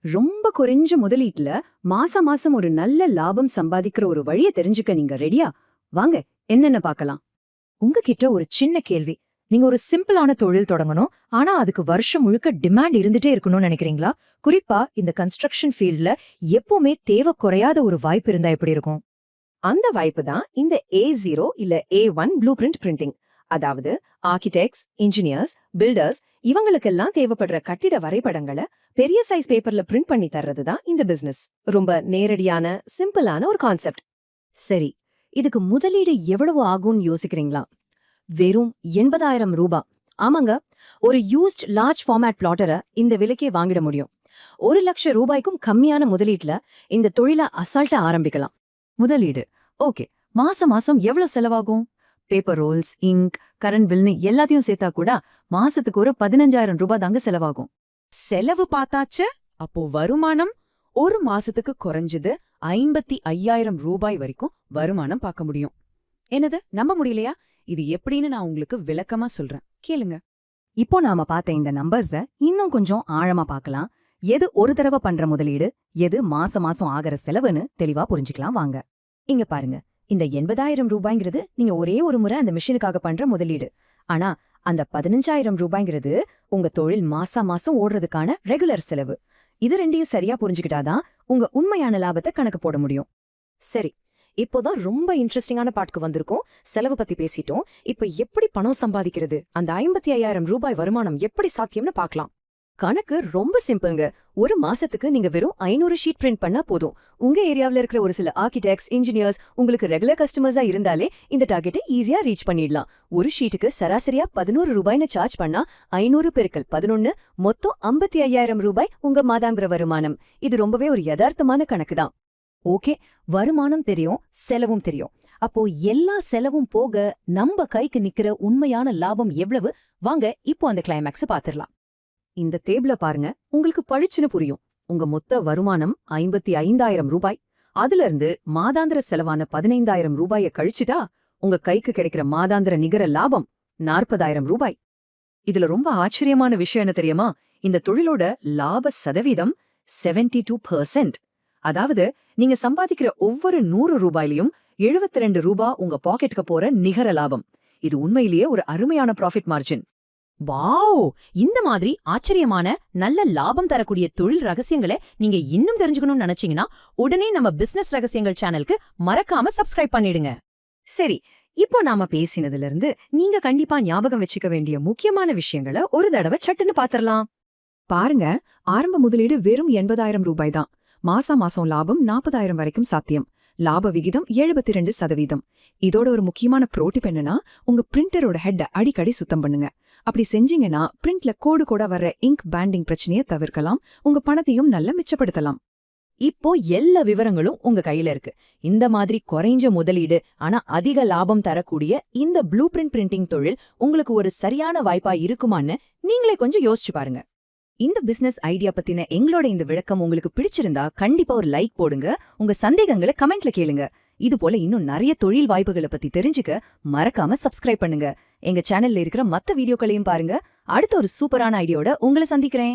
ரொம்ப குறைஞ்ச முதலீட்டுல மாசம் மாசம் ஒரு நல்ல லாபம் சம்பாதிக்கிற ஒரு வழியை தெரிஞ்சுக்க நீங்க ரெடியா? வாங்க, என்னென்ன பார்க்கலாம். உங்ககிட்ட ஒரு சின்ன கேள்வி. நீங்க ஒரு சிம்பிளான தொழில் தொடங்கணும், ஆனா அதுக்கு வருஷம் முழுக்க டிமாண்ட் இருந்துட்டே இருக்கணும்னு நினைக்கிறீங்களா? குறிப்பா இந்த கன்ஸ்ட்ரக்ஷன் ஃபீல்ட்ல எப்பவுமே தேவை குறையாத ஒரு வாய்ப்பு இருந்தா எப்படி இருக்கும்? அந்த வாய்ப்பு தான் இந்த A0 இல்ல A1 ப்ளூ பிரிண்ட் பிரிண்டிங். அதாவது ஆர்கிடெக்ட்ஸ், இன்ஜினியர்ஸ், பில்டர்ஸ் இவங்களுக்கெல்லாம் தேவைப்படுற கட்டிட வரைபடங்களை பெரிய சைஸ் பேப்பர்ல பிரிண்ட் பண்ணி தர்றது தான் இந்த பிசினஸ். ரொம்ப நேரடியான சிம்பிளான ஒரு கான்செப்ட். சரி, இதுக்கு முதலீடு எவ்வளவு ஆகும்னு யோசிக்கிறீங்களா? வெறும் 80,000 ரூபாய். ஆமாங்க, ஒரு யூஸ்ட் லார்ஜ் ஃபார்மேட் பிளாட்டரை இந்த விலைக்கே வாங்கிட முடியும். 1,00,000 ரூபாய்க்கும் கம்மியான முதலீட்டுல இந்த தொழிலை அசால்ட்டா ஆரம்பிக்கலாம். முதலீடு ஓகே. மாசம் மாசம் எவ்வளவு செலவாகும்? பேப்பர் ரோல்ஸ், இங்க், கரண்ட் பில்னு எல்லாத்தையும் சேர்த்தா கூட மாசத்துக்கு ஒரு 15,000 ரூபாய் தாங்க செலவாகும். செலவு பார்த்தாச்சு. அப்போ வருமானம் ஒரு மாசத்துக்கு குறைஞ்சது 55,000 ரூபாய் வரைக்கும் வருமானம் பார்க்க முடியும். என்னது, நம்ப முடியலையா? இது எப்படின்னு நான் உங்களுக்கு விளக்கமா சொல்றேன், கேளுங்க. இப்போ நாம பார்த்த இந்த நம்பர்ஸ இன்னும் கொஞ்சம் ஆழமா பார்க்கலாம். எது ஒரு தடவை பண்ற முதலீடு, எது மாசம் மாசம் ஆகிற செலவுன்னு தெளிவா புரிஞ்சுக்கலாம் வாங்க. இங்க பாருங்க, இந்த 80,000 ரூபாய்ங்கிறது நீங்க ஒரே ஒரு முறை அந்த மிஷினுக்காக பண்ற முதலீடு. ஆனா அந்த 15,000 ரூபாய்ங்கிறது உங்க தொழில் மாசம் மாசம் ஓடுறதுக்கான ரெகுலர் செலவு. இது ரெண்டையும் சரியா புரிஞ்சுக்கிட்டாதான் உங்க உண்மையான லாபத்தை கணக்கு போட முடியும். சரி, இப்போதான் ரொம்ப இன்ட்ரெஸ்டிங்கான பாட்டுக்கு வந்திருக்கோம். செலவு பத்தி பேசிட்டோம். இப்ப எப்படி பணம் சம்பாதிக்கிறது, அந்த 55,000 ரூபாய் வருமானம் எப்படி சாத்தியம்னு பார்க்கலாம். கணக்கு ரொம்ப சிம்பிள்ங்க. ஒரு மாசத்துக்கு நீங்க வெறும் 500 ஷீட் பிரிண்ட் பண்ணா போதும். உங்க ஏரியாவில் இருக்கிற ஒரு சில ஆர்கிடெக்ட்ஸ், இன்ஜினியர்ஸ் உங்களுக்கு ரெகுலர் கஸ்டமர்ஸா இருந்தாலே இந்த டார்கெட்டை ஈஸியா ரீச் பண்ணிடலாம். ஒரு ஷீட்டுக்கு சராசரியா 11 ரூபாய்னு சார்ஜ் பண்ணா 500 பெருக்கல் 11 மொத்தம் 55,000 ரூபாய் உங்க மாதாந்திர வருமானம். இது ரொம்பவே ஒரு யதார்த்தமான கணக்கு தான். ஓகே, வருமானம் தெரியும், செலவும் தெரியும். அப்போ எல்லா செலவும் போக நம்ம கைக்கு நிக்கிற உண்மையான லாபம் எவ்வளவு? வாங்க இப்போ அந்த கிளைமேக்ஸ் பாத்துரலாம். இந்த டேபிள பாருங்க, உங்களுக்கு பளிச்சுன்னு புரியும். உங்க மொத்த வருமானம் 55,000 ரூபாய். அதுல இருந்து மாதாந்திர செலவான 15,000 ரூபாயை கழிச்சுட்டா உங்க கைக்கு கிடைக்கிற மாதாந்திர நிகர லாபம் 40,000 ரூபாய். இதுல ரொம்ப ஆச்சரியமான விஷயம் என்ன தெரியுமா? இந்த தொழிலோட லாப சதவீதம் 72%. அதாவது நீங்க சம்பாதிக்கிற ஒவ்வொரு 100 ரூபாயிலையும் 72 ரூபாய் உங்க பாக்கெட்டுக்கு போற நிகர லாபம். இது உண்மையிலேயே ஒரு அருமையான ப்ராஃபிட் மார்ஜின். வாவ்! இந்த மாதிரி ஆச்சரியமான நல்ல லாபம் தரக்கூடிய தொழில் ரகசியங்களை நீங்க இன்னும் தெரிஞ்சுக்கணும்னு நினைச்சீங்கன்னா உடனே நம்ம பிசினஸ் ரகசியங்கள் சேனலுக்கு மறக்காம சப்ஸ்கிரைப் பண்ணிடுங்க. சரி, இப்போ நாம பேசினதுல இருந்து நீங்க கண்டிப்பா ஞாபகம் வச்சுக்க வேண்டிய முக்கியமான விஷயங்களை ஒரு தடவை சட்டுன்னு பாத்திரலாம். பாருங்க, ஆரம்ப முதலீடு வெறும் 80,000 ரூபாய் தான். மாசம் லாபம் 40,000 வரைக்கும் சாத்தியம். லாப விகிதம் 72%. இதோட ஒரு முக்கியமான ப்ரோடிப் என்னன்னா, உங்க பிரிண்டரோட ஹெட் அடிக்கடி சுத்தம் பண்ணுங்க. அப்படி செஞ்சீங்கன்னா பிரிண்ட்ல கோடு கூட வர்ற இங்க் பேண்டிங் பிரச்சனையை தவிர்க்கலாம். உங்க பணத்தையும் நல்லா மிச்சப்படுத்தலாம். இப்போ எல்லா விவரங்களும் உங்க கையில இருக்கு. இந்த மாதிரி குறைஞ்ச முதலீடு ஆனா அதிக லாபம் தரக்கூடிய இந்த ப்ளூ பிரிண்ட் பிரிண்டிங் தொழில் உங்களுக்கு ஒரு சரியான வாய்ப்பா இருக்குமான்னு நீங்களே கொஞ்சம் யோசிச்சு பாருங்க. இந்த பிசினஸ் ஐடியா பத்தின எங்களோட இந்த விளக்கம் உங்களுக்கு பிடிச்சிருந்தா கண்டிப்பா ஒரு லைக் போடுங்க. உங்க சந்தேகங்களை கமெண்ட்ல கேளுங்க. இது போல இன்னும் நிறைய தொழில் வாய்ப்புகளை பத்தி தெரிஞ்சுக்க மறக்காம சப்ஸ்கிரைப் பண்ணுங்க. எங்க சேனல்ல இருக்கிற மத்த வீடியோக்களையும் பாருங்க. அடுத்த ஒரு சூப்பரான ஐடியாவோட உங்களை சந்திக்கிறேன்.